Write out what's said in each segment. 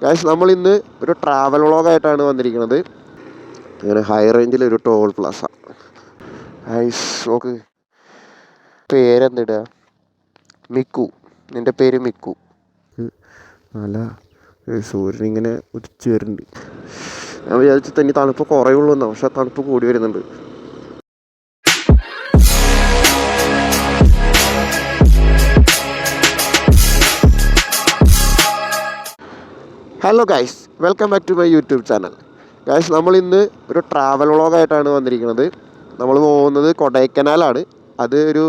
Guys നമ്മൾ ഇന്ന് ഒരു ട്രാവൽ വ്ളോഗായിട്ടാണ് വന്നിരിക്കുന്നത്. അങ്ങനെ ഹൈ റേഞ്ചിൽ ഒരു ടോൾ പ്ലാസ. ഗൈസ് നോക്ക്, പേരെന്തിടുക? മിക്കു. നിൻ്റെ പേര് മിക്കു. നല്ല സൂര്യനിങ്ങനെ ഉദിച്ച് വരുന്നുണ്ട്. ഞാൻ വിചാരിച്ചു തന്നെ തണുപ്പ് കുറയുള്ളൂ എന്നാണ്, പക്ഷെ തണുപ്പ് കൂടി വരുന്നുണ്ട്. Hello guys, welcome back to my YouTube channel. Guys നമ്മൾ ഇന്ന് ഒരു ട്രാവൽ വ്ളോഗായിട്ടാണ് വന്നിരിക്കുന്നത്. നമ്മൾ പോകുന്നത് കൊടൈക്കനാലാണ്. അത് ഒരു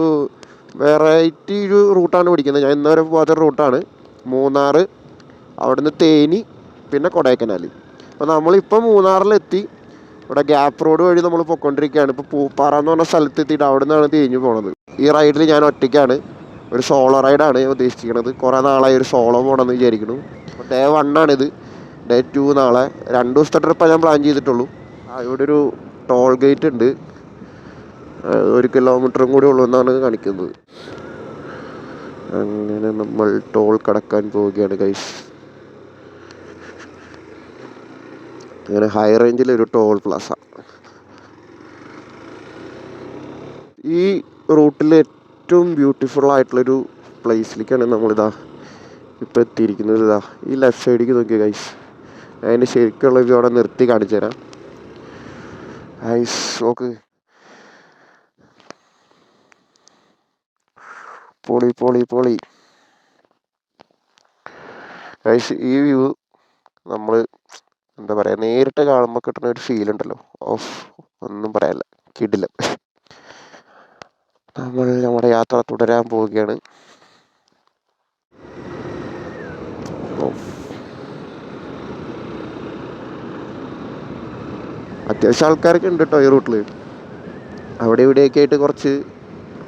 വെറൈറ്റി ഒരു റൂട്ടാണ് പിടിക്കുന്നത്. ഞാൻ ഇന്നുവരെ പോകാത്തൊരു റൂട്ടാണ്. മൂന്നാർ, അവിടുന്ന് തേനി, പിന്നെ കൊടൈക്കനാൽ. അപ്പോൾ നമ്മളിപ്പോൾ മൂന്നാറിലെത്തി. ഇവിടെ ഗ്യാപ്പ് റോഡ് വഴി നമ്മൾ പൊയ്ക്കൊണ്ടിരിക്കുകയാണ്. ഇപ്പോൾ പൂപ്പാറ എന്ന് പറഞ്ഞ സ്ഥലത്ത് എത്തിയിട്ട് അവിടെ നിന്നാണ് തേഞ്ഞു പോണത്. ഈ റൈഡിൽ ഞാൻ ഒറ്റയ്ക്കാണ്. ഒരു സോളോ റൈഡാണ് ഉദ്ദേശിക്കുന്നത്. കുറേ നാളായി ഒരു സോളോ പോകണമെന്ന് വിചാരിക്കുന്നു. ഡേ 1 ആണിത്. ഡേ 2 നാളെ. 2 ദിവസത്തെ ട്രിപ്പാണ് ഞാൻ പ്ലാൻ ചെയ്തിട്ടുള്ളൂ. ഇവിടെ ഒരു ടോൾ ഗേറ്റ് ഉണ്ട്. 1 കിലോമീറ്ററും കൂടി ഉള്ളൂ എന്നാണ് കാണിക്കുന്നത്. അങ്ങനെ നമ്മൾ ടോൾ കടക്കാൻ പോവുകയാണ് ഗൈസ്. അങ്ങനെ ഹൈ റേഞ്ചിൽ ഒരു ടോൾ പ്ലാസ. ഈ റൂട്ടിൽ ഏറ്റവും ബ്യൂട്ടിഫുൾ ആയിട്ടുള്ളൊരു പ്ലേസിലേക്കാണ് നമ്മളിതാ ഇപ്പോൾ എത്തിയിരിക്കുന്നത്. ഇതാ ഈ ലെഫ്റ്റ് സൈഡിലേക്ക് നോക്കിയ ഗൈസ്. അതിൻ്റെ ശരിക്കുള്ള വ്യൂ അവിടെ നിർത്തി കാണിച്ചു തരാം. ഗൈസ് നോക്ക്, പൊളി പൊളി പൊളി ഗൈസ്. ഈ വ്യൂ നമ്മൾ എന്താ പറയുക, നേരിട്ട് കാണുമ്പോൾ കിട്ടുന്ന ഒരു ഫീൽ ഉണ്ടല്ലോ, ഓഫ്, ഒന്നും പറയാനില്ല, കിടില. നമ്മൾ നമ്മുടെ യാത്ര തുടരാൻ പോവുകയാണ്. അത്യാവശ്യം ആൾക്കാരൊക്കെ ഉണ്ട് കേട്ടോ ഈ റൂട്ടിൽ. അവിടെ ഇവിടെയൊക്കെ ആയിട്ട് കുറച്ച്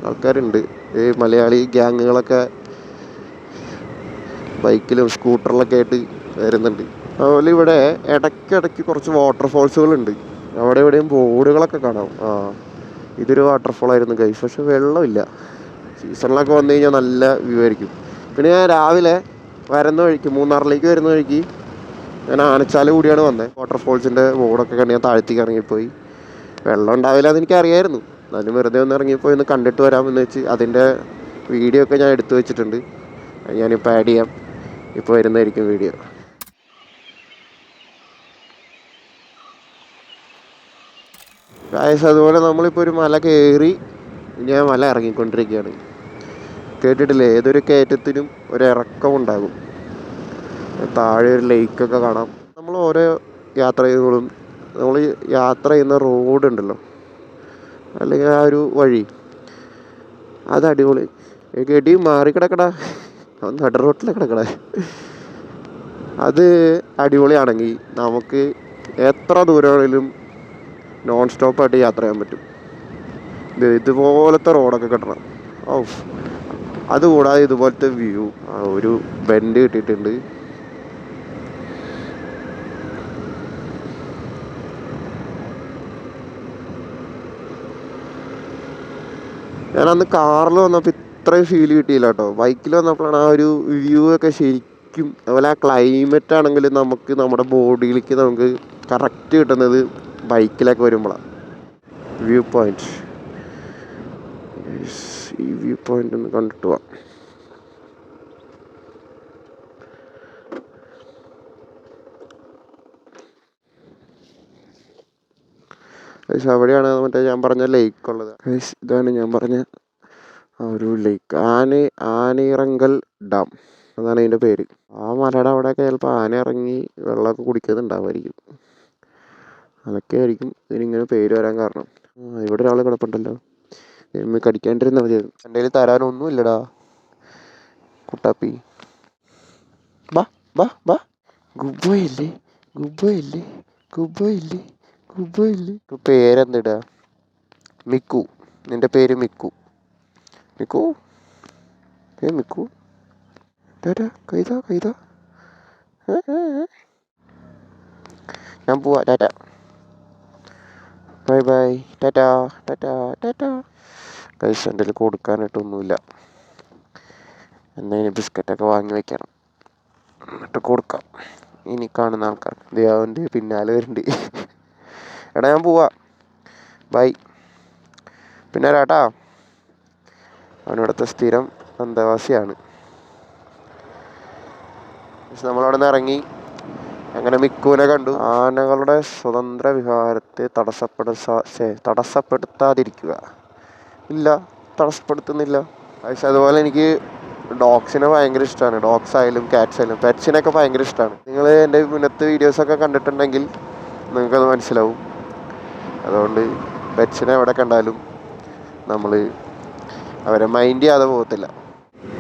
ആൾക്കാരുണ്ട്. ഈ മലയാളി ഗ്യാങ്ങുകളൊക്കെ ബൈക്കിലും സ്കൂട്ടറിലൊക്കെ ആയിട്ട് വരുന്നുണ്ട്. അതുപോലെ ഇവിടെ ഇടയ്ക്കിടയ്ക്ക് കുറച്ച് വാട്ടർഫോൾസുകളുണ്ട്. അവിടെ എവിടെയും ബോർഡുകളൊക്കെ കാണാം. ഇതൊരു വാട്ടർഫോൾ ആയിരുന്നു ഗൈസ്, പക്ഷെ വെള്ളമില്ല. സീസണിലൊക്കെ വന്നു കഴിഞ്ഞാൽ നല്ല വ്യൂ ആയിരിക്കും. പിന്നെ ഞാൻ രാവിലെ വരുന്ന വഴിക്ക്, മൂന്നാറിലേക്ക് വരുന്ന വഴിക്ക് ഞാൻ ആനച്ചാല് കൂടിയാണ് വന്നത്. വാട്ടർഫോൾസിൻ്റെ ബോർഡൊക്കെ കണ്ട് ഞാൻ താഴ്ത്തിക്ക് ഇറങ്ങിപ്പോയി. വെള്ളം ഉണ്ടാവില്ല എന്ന് എനിക്കറിയായിരുന്നു. എന്നാലും വെറുതെ ഒന്ന് ഇറങ്ങിപ്പോയി ഒന്ന് കണ്ടിട്ട് വരാമെന്ന് വെച്ച് അതിൻ്റെ വീഡിയോ ഒക്കെ ഞാൻ എടുത്തു വെച്ചിട്ടുണ്ട്. ഞാനിപ്പോൾ ആഡ് ചെയ്യാം. ഇപ്പോൾ വരുന്നതായിരിക്കും വീഡിയോ. ഗായ്സ് അതുപോലെ നമ്മളിപ്പോൾ ഒരു മല കയറി ഞാൻ മല ഇറങ്ങിക്കൊണ്ടിരിക്കുകയാണ്. കേട്ടിട്ടില്ലേ, ഏതൊരു കയറ്റത്തിനും ഒരു ഇറക്കം ഉണ്ടാകും. താഴെ ഒരു ലേക്കൊക്കെ കാണാം. നമ്മൾ ഓരോ യാത്ര ചെയ്യുമ്പോഴും നമ്മൾ യാത്ര ചെയ്യുന്ന റോഡുണ്ടല്ലോ, അല്ലെങ്കിൽ ആ ഒരു വഴി, അത് അടിപൊളി. ഗഡി മാറിക്കിടക്കടാ, നട റോട്ടിൽ കിടക്കട. അത് അടിപൊളിയാണെങ്കിൽ നമുക്ക് എത്ര ദൂരമാണെങ്കിലും നോൺ സ്റ്റോപ്പായിട്ട് യാത്ര ചെയ്യാൻ പറ്റും. ഇതുപോലത്തെ റോഡൊക്കെ കിട്ടണം. അതുകൂടാതെ ഇതുപോലത്തെ വ്യൂ. ഒരു ബെൻഡ് കിട്ടിയിട്ടുണ്ട്. ഞാനന്ന് കാറിൽ വന്നപ്പോൾ ഇത്രയും ഫീൽ കിട്ടിയില്ല കേട്ടോ. ബൈക്കിൽ വന്നപ്പോഴാണ് ആ ഒരു വ്യൂ ഒക്കെ ശരിക്കും. അതുപോലെ ആ ക്ലൈമറ്റ് ആണെങ്കിലും നമുക്ക് നമ്മുടെ ബോഡിയിലേക്ക് നമുക്ക് കറക്റ്റ് കിട്ടുന്നത് ബൈക്കിലൊക്കെ വരുമ്പോഴാണ്. വ്യൂ പോയിന്റ്, ഈ വ്യൂ പോയിന്റ് ഒന്ന് കണ്ടിട്ട് പോവാം. അവിടെയാണ് മറ്റേ ഞാൻ പറഞ്ഞ ലേക്ക് ഉള്ളത്. ഇതാണ് ഞാൻ പറഞ്ഞ ആ ഒരു ലേക്ക്, ആനയിറങ്കൽ ഡാം, അതാണ് അതിൻ്റെ പേര്. ആ മലയുടെ അവിടെയൊക്കെ ചിലപ്പോൾ ആന ഇറങ്ങി വെള്ളമൊക്കെ കുടിക്കുന്നുണ്ടാവുമായിരിക്കും. അതൊക്കെ ആയിരിക്കും ഇതിനിങ്ങനെ പേര് വരാൻ കാരണം. ഇവിടെ ഒരാൾ കിടപ്പുണ്ടല്ലോ, കടിക്കാണ്ടിരുന്നാൽ മതി. എൻ്റെ കയ്യിൽ തരാനൊന്നും ഇല്ലടാ കുട്ടാപ്പി. ബാ ബാ ബാ, ഗുബോയില്ലേ ഗുബോയില്ലേ ഗുബോയില്ലേ ഗുബോയില്ലേ. പേരെന്തിടാ? മിക്കു. നിൻ്റെ പേര് മിക്കു. മിക്കു, മിക്കു, ടാറ്റാ, കൈതാ കൈതാ. ഞാൻ പോവാ, tata, bye bye, tata tata tata. കൈസ് എൻ്റെ കയ്യിൽ കൊടുക്കാനായിട്ടൊന്നുമില്ല. എന്നാൽ ബിസ്ക്കറ്റൊക്കെ വാങ്ങി വയ്ക്കണം, എന്നിട്ട് കൊടുക്കാം. ഇനി കാണുന്ന ആൾക്കാർ അവൻ്റെ പിന്നാലെ വരുന്നുണ്ട്. എടാ ഞാൻ പോവാ, ബൈ. പിന്നെ രാട്ടാ, അവനിവിടുത്തെ സ്ഥിരം അന്തേവാസിയാണ്. നമ്മളവിടെ നിന്ന് ഇറങ്ങി അങ്ങനെ മിക്കുവിനെ കണ്ടു. ആനകളുടെ സ്വതന്ത്ര വിഹാരത്തെ തടസ്സപ്പെടുത്താതിരിക്കുക. ഇല്ല, തടസ്സപ്പെടുത്തുന്നില്ല. പക്ഷെ അതുപോലെ എനിക്ക് ഡോഗ്സിനെ ഭയങ്കര ഇഷ്ടമാണ്. ഡോഗ്സ് ആയാലും ക്യാറ്റ്സ് ആയാലും പെറ്റ്സിനൊക്കെ ഭയങ്കര ഇഷ്ടമാണ്. നിങ്ങൾ എൻ്റെ മുന്നത്തെ വീഡിയോസൊക്കെ കണ്ടിട്ടുണ്ടെങ്കിൽ നിങ്ങൾക്കത് മനസ്സിലാവും. അതുകൊണ്ട് പെറ്റ്സിനെ എവിടെ കണ്ടാലും നമ്മൾ അവരെ മൈൻഡ് ചെയ്യാതെ പോകത്തില്ല.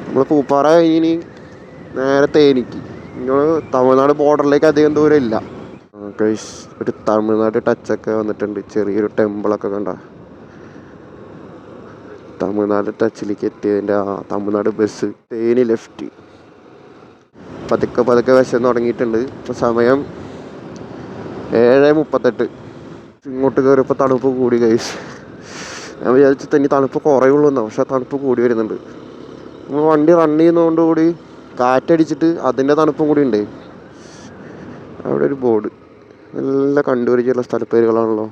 നമ്മൾ പൂപ്പാറ കഴിഞ്ഞ് നേരെ തേനിക്ക്, നിങ്ങൾ തമിഴ്നാട് ബോർഡറിലേക്ക് അധികം ദൂരം ഇല്ല. ഒരു തമിഴ്നാട് ടച്ചൊക്കെ വന്നിട്ടുണ്ട്. ചെറിയൊരു ടെമ്പിളൊക്കെ കണ്ട തമിഴ്നാട് ടച്ചിലേക്ക് എത്തിയതിൻ്റെ തമിഴ്നാട് ബസ്. തേനി ലെഫ്റ്റ്. പതുക്കെ വിശന്ന് തുടങ്ങിയിട്ടുണ്ട്. ഇപ്പോൾ സമയം 7:38. ഇങ്ങോട്ട് കയറിയപ്പോൾ തണുപ്പ് കൂടി ഗൈസ്. ഞാൻ വിചാരിച്ചു തന്നെ തണുപ്പ് കുറയുള്ളൂ എന്നാണ്, പക്ഷെ തണുപ്പ് കൂടി വരുന്നുണ്ട്. നമ്മൾ വണ്ടി റൺ ചെയ്യുന്നതുകൊണ്ടുകൂടി കാറ്റടിച്ചിട്ട് അതിൻ്റെ തണുപ്പും കൂടി ഉണ്ട്. അവിടെ ഒരു ബോർഡ്, നല്ല കണ്ടുപിടിച്ചുള്ള സ്ഥലപ്പേരുകളാണല്ലോ.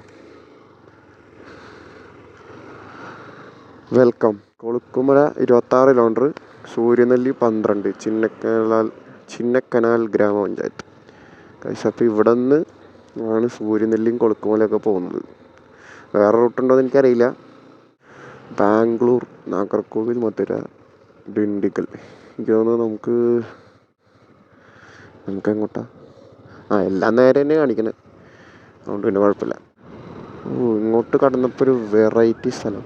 വെൽക്കം കൊളുക്കുമല 26 കിലോമീറ്റർ, സൂര്യനെല്ലി 12, ചിന്നക്കനാൽ ഗ്രാമപഞ്ചായത്ത്. അപ്പോൾ ഇവിടെ നിന്ന് ആണ് സൂര്യനെല്ലിയും കൊളുക്കുമലയൊക്കെ പോകുന്നത്. വേറെ റൂട്ടുണ്ടോ എന്ന് എനിക്കറിയില്ല. ബാംഗ്ലൂർ, നാഗർകോവിൽ, മധുര, ഡിണ്ടിഗൽ. എനിക്ക് തോന്നുന്നു നമുക്ക് എങ്ങോട്ടാ? എല്ലാം നേരെ തന്നെ കാണിക്കണേ, അതുകൊണ്ട് പിന്നെ കുഴപ്പമില്ല. ഇങ്ങോട്ട് കടന്നപ്പോൾ ഒരു വെറൈറ്റി സ്ഥലം.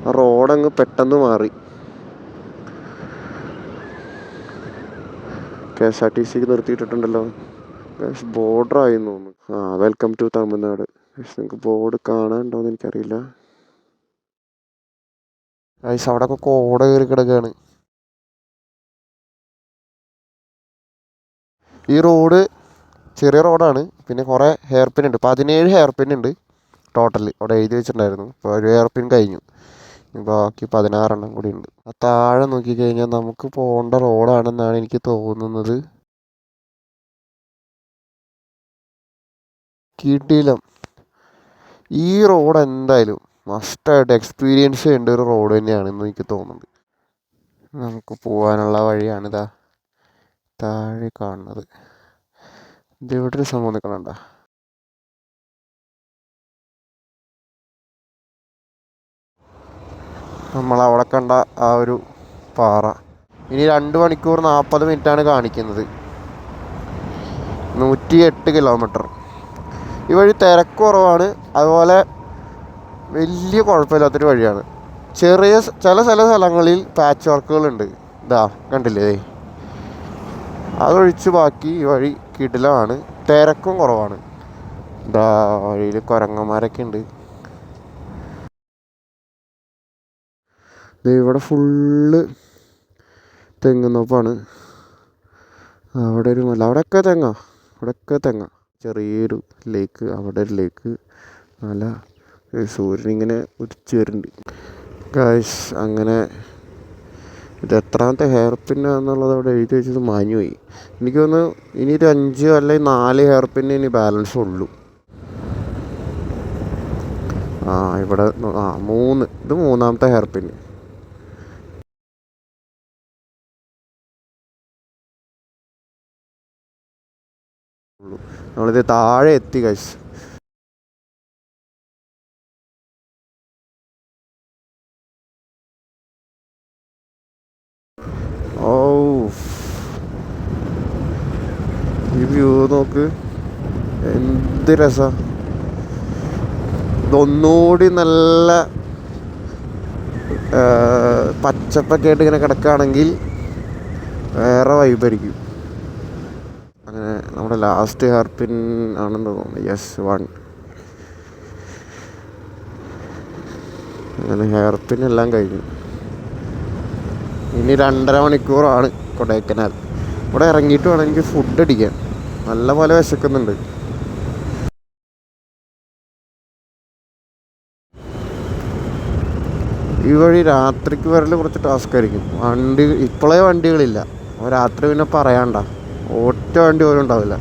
ആ റോഡങ്ങ് പെട്ടെന്ന് മാറി. KSRTC നിർത്തിയിട്ടിട്ടുണ്ടല്ലോ. ബോർഡറായി തോന്നുന്നു. Welcome to Tamil Nadu. നിങ്ങൾക്ക് ബോർഡ് കാണാനുണ്ടോയെന്ന് എനിക്കറിയില്ല. അവിടെയൊക്കെ കോട കയറി കിടക്കുകയാണ്. ഈ റോഡ് ചെറിയ റോഡാണ്. പിന്നെ കുറേ ഹെയർ പിൻ ഉണ്ട്. 17 ഹെയർ പിൻ ഉണ്ട് ടോട്ടൽ. അവിടെ എഴുതി വെച്ചിട്ടുണ്ടായിരുന്നു. ഇപ്പോൾ ഒരു ഹെയർ പിൻ കഴിഞ്ഞു, ബാക്കി 16 കൂടി ഉണ്ട്. ആ താഴെ നോക്കിക്കഴിഞ്ഞാൽ നമുക്ക് പോകേണ്ട റോഡാണെന്നാണ് എനിക്ക് തോന്നുന്നത്. കിടിലം. ഈ റോഡ് എന്തായാലും മസ്റ്റായിട്ട് എക്സ്പീരിയൻസ് ചെയ്യേണ്ട ഒരു റോഡ് തന്നെയാണെന്ന് എനിക്ക് തോന്നുന്നത്. നമുക്ക് പോകാനുള്ള വഴിയാണിതാ താഴെ കാണുന്നത്. ഇതിവിടെ ഒരു സംഭവം നിൽക്കണണ്ട. നമ്മളവിടെ കണ്ട ആ ഒരു പാറ. ഇനി 2 മണിക്കൂർ 40 മിനിറ്റാണ് കാണിക്കുന്നത്. 108 കിലോമീറ്റർ. ഈ വഴി തിരക്ക് കുറവാണ്, അതുപോലെ വലിയ കുഴപ്പമില്ലാത്തൊരു വഴിയാണ്. ചില സ്ഥലങ്ങളിൽ പാച്ച് വർക്കുകളുണ്ട്. ഇതാ കണ്ടില്ലേ, അതൊഴിച്ച് ബാക്കി ഈ വഴി കിടിലമാണ്. തിരക്കും കുറവാണ്. ഇതാ വഴിയിൽ കുരങ്ങന്മാരൊക്കെ ഉണ്ട്. ഇവിടെ ഫുള്ള് തെങ്ങുന്നോപ്പാണ്. അവിടെ ഒരു മല, അവിടെയൊക്കെ തെങ്ങ. ചെറിയൊരു ലേക്ക്, അവിടെ ഒരു ലേക്ക്, മല, സൂര്യനിങ്ങനെ ഉദിച്ച് വരുന്നുണ്ട് ഗൈസ്. അങ്ങനെ ഇത് എത്രാമത്തെ ഹെയർ പിന്നാന്നുള്ളത് അവിടെ എഴുതി വെച്ചത് മാഞ്ഞുപോയി. എനിക്ക് തോന്നുന്നു ഇനി ഒരു 5 അല്ലെങ്കിൽ 4 ഹെയർ പിന്ന് ഇനി ബാലൻസ് ഉള്ളൂ. ഇവിടെ 3. ഇത് 3ാമത്തെ ഹെയർ പിന്ന്. നമ്മളിത് താഴെ എത്തി ഗൈസ്. ഈ വ്യൂ നോക്ക്, എന്ത് രസാ. ഇതൊന്നുകൂടി നല്ല പച്ചപ്പൊക്കെ ആയിട്ട് ഇങ്ങനെ കിടക്കുകയാണെങ്കിൽ വേറെ വൈബായിരിക്കും. അങ്ങനെ നമ്മുടെ ലാസ്റ്റ് ഹെയർ പിൻ ആണെന്ന് തോന്നുന്നു. യെസ്, 1. അങ്ങനെ ഹെയർ പിൻ എല്ലാം കഴിഞ്ഞു. ഇനി 2.5 മണിക്കൂറാണ് കൊടൈക്കനാൽ. ഇവിടെ ഇറങ്ങിയിട്ട് വേണം എനിക്ക് ഫുഡ് അടിക്കാൻ. നല്ല പോലെ വിശക്കുന്നുണ്ട്. ഈ വഴി രാത്രിക്ക് വരൽ കുറച്ച് ടാസ്ക് ആയിരിക്കും. ഇപ്പോഴേ വണ്ടികളില്ല. രാത്രി പിന്നെ പറയണ്ട, ഒറ്റ വണ്ടി പോലും ഉണ്ടാവില്ല.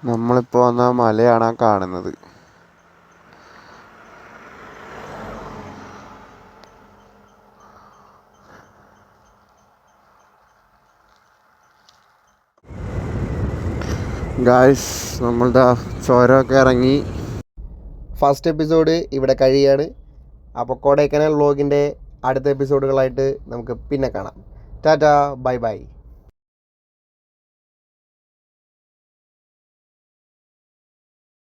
നമ്മളിപ്പോൾ വന്ന മലയാണ് കാണുന്നത്. ഗായ്സ്, നമ്മളുടെ ചുരമൊക്കെ ഇറങ്ങി ഫസ്റ്റ് എപ്പിസോഡ് ഇവിടെ കഴിയാണ്. അപ്പോൾ കൊടൈക്കനാൽ വ്ളോഗിൻ്റെ അടുത്ത എപ്പിസോഡുകളായിട്ട് നമുക്ക് പിന്നെ കാണാം. Tata, bye by.